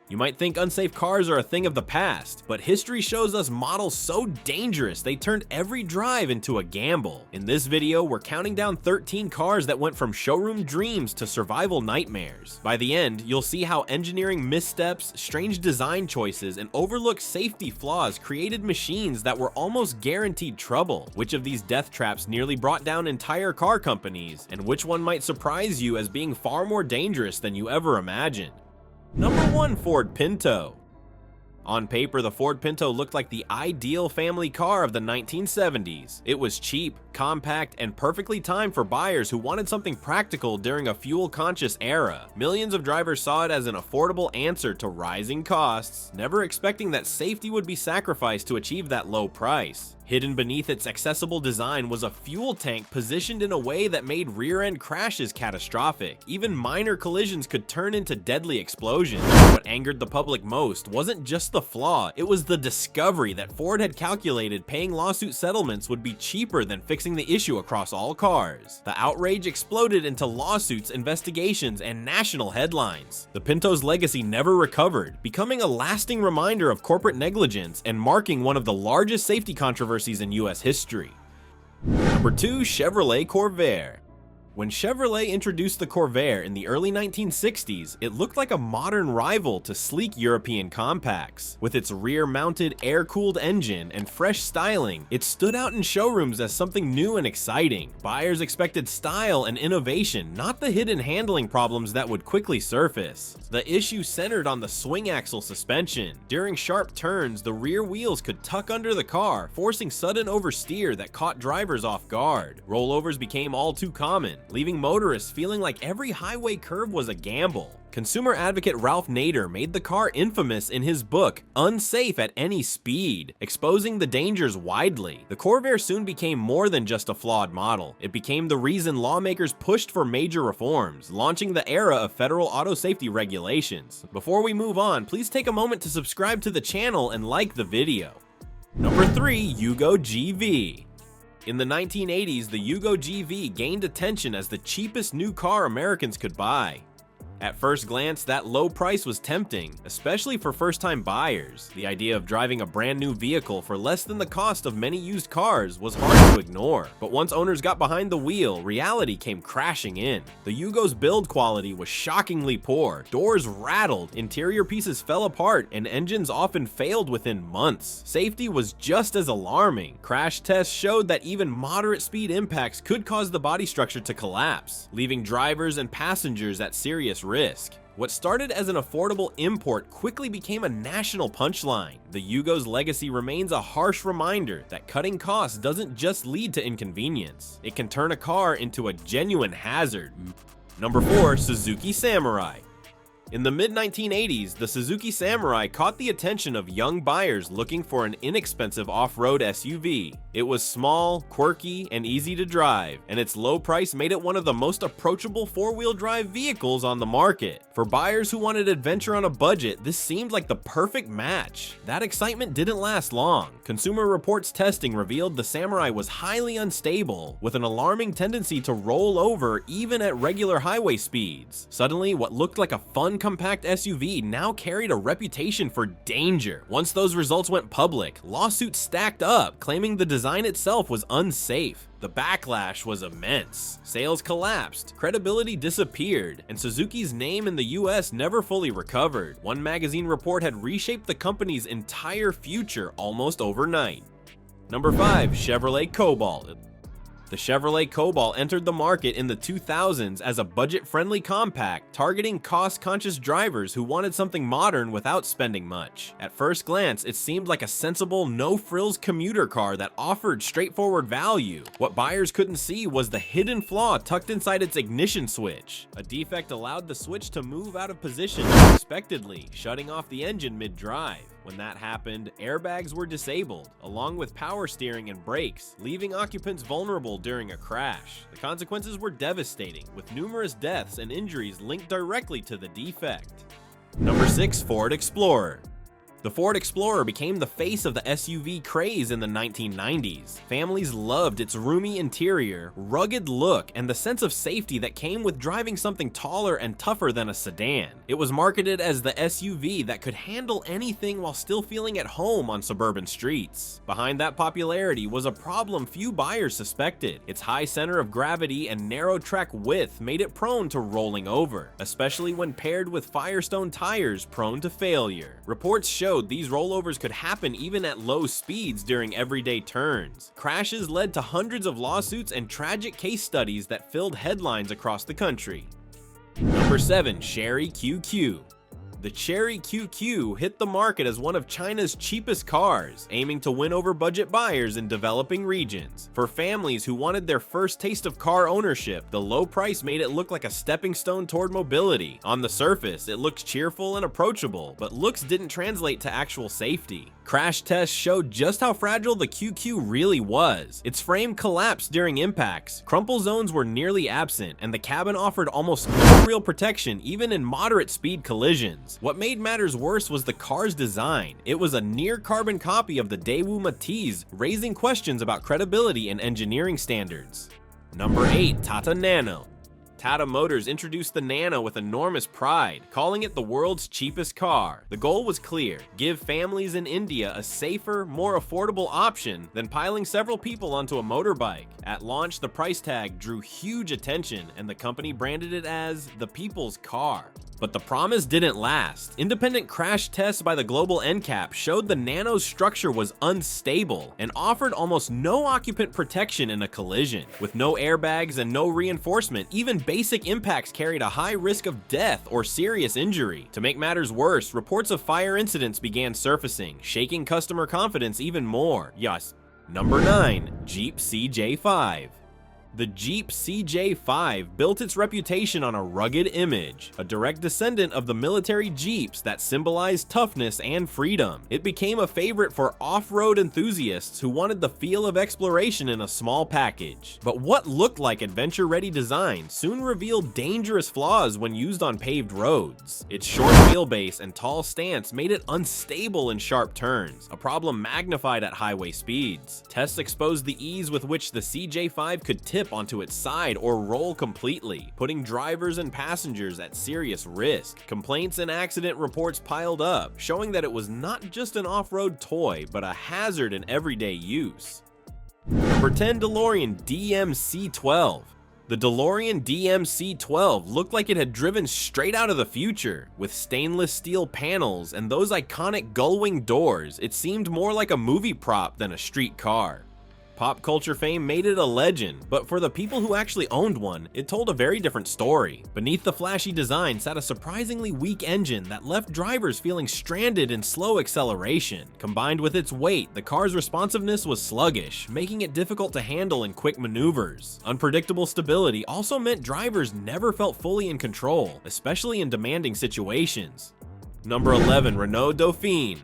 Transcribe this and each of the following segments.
You might think unsafe cars are a thing of the past, but history shows us models so dangerous they turned every drive into a gamble. In this video, we're counting down 13 cars that went from showroom dreams to survival nightmares. By the end, you'll see how engineering missteps, strange design choices, and overlooked safety flaws created machines that were almost guaranteed trouble. Which of these death traps nearly brought down entire car companies, and which one might surprise you as being far more dangerous than you ever imagined? Number 1. Ford Pinto. On paper, the Ford Pinto looked like the ideal family car of the 1970s. It was cheap, compact, and perfectly timed for buyers who wanted something practical during a fuel-conscious era. Millions of drivers saw it as an affordable answer to rising costs, never expecting that safety would be sacrificed to achieve that low price. Hidden beneath its accessible design was a fuel tank positioned in a way that made rear-end crashes catastrophic. Even minor collisions could turn into deadly explosions. What angered the public most wasn't just the flaw, it was the discovery that Ford had calculated paying lawsuit settlements would be cheaper than fixing the issue across all cars. The outrage exploded into lawsuits, investigations, and national headlines. The Pinto's legacy never recovered, becoming a lasting reminder of corporate negligence and marking one of the largest safety controversies in US history. Number 2. Chevrolet Corvair. When Chevrolet introduced the Corvair in the early 1960s, it looked like a modern rival to sleek European compacts. With its rear-mounted, air-cooled engine and fresh styling, it stood out in showrooms as something new and exciting. Buyers expected style and innovation, not the hidden handling problems that would quickly surface. The issue centered on the swing axle suspension. During sharp turns, the rear wheels could tuck under the car, forcing sudden oversteer that caught drivers off guard. Rollovers became all too common, leaving motorists feeling like every highway curve was a gamble. Consumer advocate Ralph Nader made the car infamous in his book, Unsafe at Any Speed, exposing the dangers widely. The Corvair soon became more than just a flawed model. It became the reason lawmakers pushed for major reforms, launching the era of federal auto safety regulations. Before we move on, please take a moment to subscribe to the channel and like the video. Number 3. Yugo GV. In the 1980s, the Yugo GV gained attention as the cheapest new car Americans could buy. At first glance, that low price was tempting, especially for first-time buyers. The idea of driving a brand new vehicle for less than the cost of many used cars was hard to ignore. But once owners got behind the wheel, reality came crashing in. The Yugo's build quality was shockingly poor. Doors rattled, interior pieces fell apart, and engines often failed within months. Safety was just as alarming. Crash tests showed that even moderate speed impacts could cause the body structure to collapse, leaving drivers and passengers at serious risk. What started as an affordable import quickly became a national punchline. The Yugo's legacy remains a harsh reminder that cutting costs doesn't just lead to inconvenience. It can turn a car into a genuine hazard. Number 4. Suzuki Samurai. In the mid-1980s, the Suzuki Samurai caught the attention of young buyers looking for an inexpensive off-road SUV. It was small, quirky, and easy to drive, and its low price made it one of the most approachable four-wheel drive vehicles on the market. For buyers who wanted adventure on a budget, this seemed like the perfect match. That excitement didn't last long. Consumer Reports testing revealed the Samurai was highly unstable, with an alarming tendency to roll over even at regular highway speeds. Suddenly, what looked like a fun compact SUV now carried a reputation for danger. Once those results went public, lawsuits stacked up, claiming the design itself was unsafe. The backlash was immense. Sales collapsed, credibility disappeared, and Suzuki's name in the US never fully recovered. One magazine report had reshaped the company's entire future almost overnight. Number 5. Chevrolet Cobalt. The Chevrolet Cobalt entered the market in the 2000s as a budget-friendly compact, targeting cost-conscious drivers who wanted something modern without spending much. At first glance, it seemed like a sensible, no-frills commuter car that offered straightforward value. What buyers couldn't see was the hidden flaw tucked inside its ignition switch. A defect allowed the switch to move out of position unexpectedly, shutting off the engine mid-drive. When that happened, airbags were disabled, along with power steering and brakes, leaving occupants vulnerable during a crash. The consequences were devastating, with numerous deaths and injuries linked directly to the defect. Number 6. Ford Explorer. The Ford Explorer became the face of the SUV craze in the 1990s. Families loved its roomy interior, rugged look, and the sense of safety that came with driving something taller and tougher than a sedan. It was marketed as the SUV that could handle anything while still feeling at home on suburban streets. Behind that popularity was a problem few buyers suspected. Its high center of gravity and narrow track width made it prone to rolling over, especially when paired with Firestone tires prone to failure. Reports showed these rollovers could happen even at low speeds during everyday turns. Crashes led to hundreds of lawsuits and tragic case studies that filled headlines across the country. Number 7. Chery QQ. The Chery QQ hit the market as one of China's cheapest cars, aiming to win over budget buyers in developing regions. For families who wanted their first taste of car ownership, the low price made it look like a stepping stone toward mobility. On the surface, it looked cheerful and approachable, but looks didn't translate to actual safety. Crash tests showed just how fragile the QQ really was. Its frame collapsed during impacts, crumple zones were nearly absent, and the cabin offered almost no real protection even in moderate speed collisions. What made matters worse was the car's design. It was a near-carbon copy of the Daewoo Matiz, raising questions about credibility and engineering standards. Number 8. Tata Nano. Tata Motors introduced the Nano with enormous pride, calling it the world's cheapest car. The goal was clear: give families in India a safer, more affordable option than piling several people onto a motorbike. At launch, the price tag drew huge attention, and the company branded it as the people's car. But the promise didn't last. Independent crash tests by the global NCAP showed the Nano's structure was unstable and offered almost no occupant protection in a collision. With no airbags and no reinforcement, even basic impacts carried a high risk of death or serious injury. To make matters worse, reports of fire incidents began surfacing, shaking customer confidence even more. Yes. Number 9. Jeep CJ5. The Jeep CJ5 built its reputation on a rugged image, a direct descendant of the military Jeeps that symbolized toughness and freedom. It became a favorite for off-road enthusiasts who wanted the feel of exploration in a small package. But what looked like adventure-ready design soon revealed dangerous flaws when used on paved roads. Its short wheelbase and tall stance made it unstable in sharp turns, a problem magnified at highway speeds. Tests exposed the ease with which the CJ5 could tip onto its side or roll completely, putting drivers and passengers at serious risk. Complaints and accident reports piled up, showing that it was not just an off-road toy, but a hazard in everyday use. Number 10. DeLorean DMC-12. The DeLorean DMC-12 looked like it had driven straight out of the future. With stainless steel panels and those iconic gull-wing doors, it seemed more like a movie prop than a street car. Pop culture fame made it a legend, but for the people who actually owned one, it told a very different story. Beneath the flashy design sat a surprisingly weak engine that left drivers feeling stranded in slow acceleration. Combined with its weight, the car's responsiveness was sluggish, making it difficult to handle in quick maneuvers. Unpredictable stability also meant drivers never felt fully in control, especially in demanding situations. Number 11. Renault Dauphine.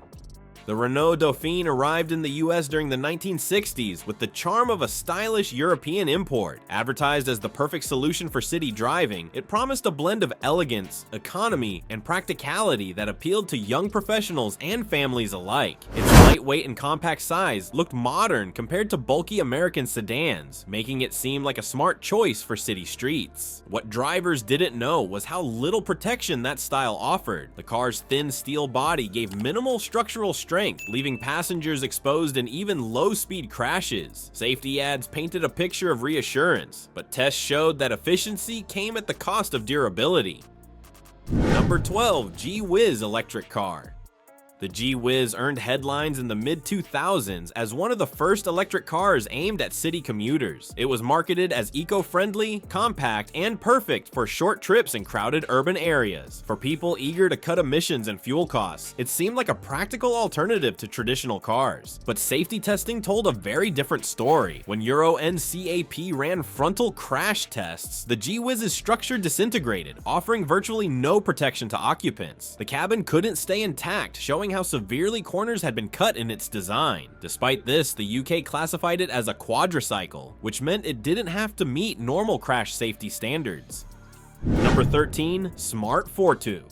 The Renault Dauphine arrived in the US during the 1960s with the charm of a stylish European import. Advertised as the perfect solution for city driving, it promised a blend of elegance, economy, and practicality that appealed to young professionals and families alike. Its lightweight and compact size looked modern compared to bulky American sedans, making it seem like a smart choice for city streets. What drivers didn't know was how little protection that style offered. The car's thin steel body gave minimal structural strength, leaving passengers exposed in even low-speed crashes. Safety ads painted a picture of reassurance, but tests showed that efficiency came at the cost of durability. Number 12. G-Wiz electric car. The G-Wiz earned headlines in the mid-2000s as one of the first electric cars aimed at city commuters. It was marketed as eco-friendly, compact, and perfect for short trips in crowded urban areas. For people eager to cut emissions and fuel costs, it seemed like a practical alternative to traditional cars. But safety testing told a very different story. When Euro NCAP ran frontal crash tests, the G-Wiz's structure disintegrated, offering virtually no protection to occupants. The cabin couldn't stay intact, showing how severely corners had been cut in its design. Despite this, the UK classified it as a quadricycle, which meant it didn't have to meet normal crash safety standards. Number 13. Smart Fortwo.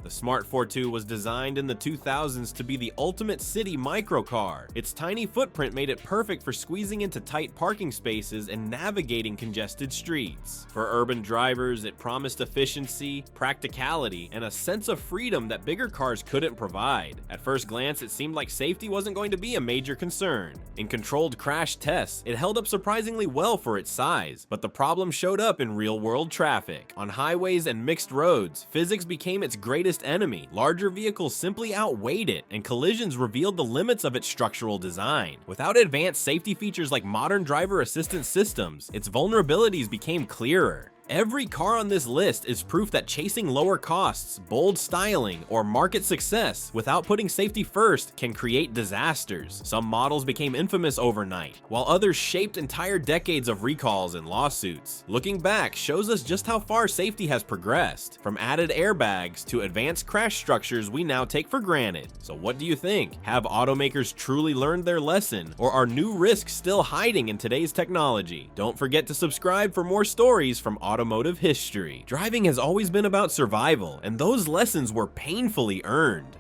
The Smart 42 was designed in the 2000s to be the ultimate city microcar. Its tiny footprint made it perfect for squeezing into tight parking spaces and navigating congested streets. For urban drivers, it promised efficiency, practicality, and a sense of freedom that bigger cars couldn't provide. At first glance, it seemed like safety wasn't going to be a major concern. In controlled crash tests, it held up surprisingly well for its size, but the problem showed up in real-world traffic. On highways and mixed roads, physics became its greatest enemy. Larger vehicles simply outweighed it, and collisions revealed the limits of its structural design. Without advanced safety features like modern driver assistance systems, its vulnerabilities became clearer. Every car on this list is proof that chasing lower costs, bold styling, or market success without putting safety first can create disasters. Some models became infamous overnight, while others shaped entire decades of recalls and lawsuits. Looking back shows us just how far safety has progressed, from added airbags to advanced crash structures we now take for granted. So what do you think? Have automakers truly learned their lesson, or are new risks still hiding in today's technology? Don't forget to subscribe for more stories from automotive history. Driving has always been about survival, and those lessons were painfully earned.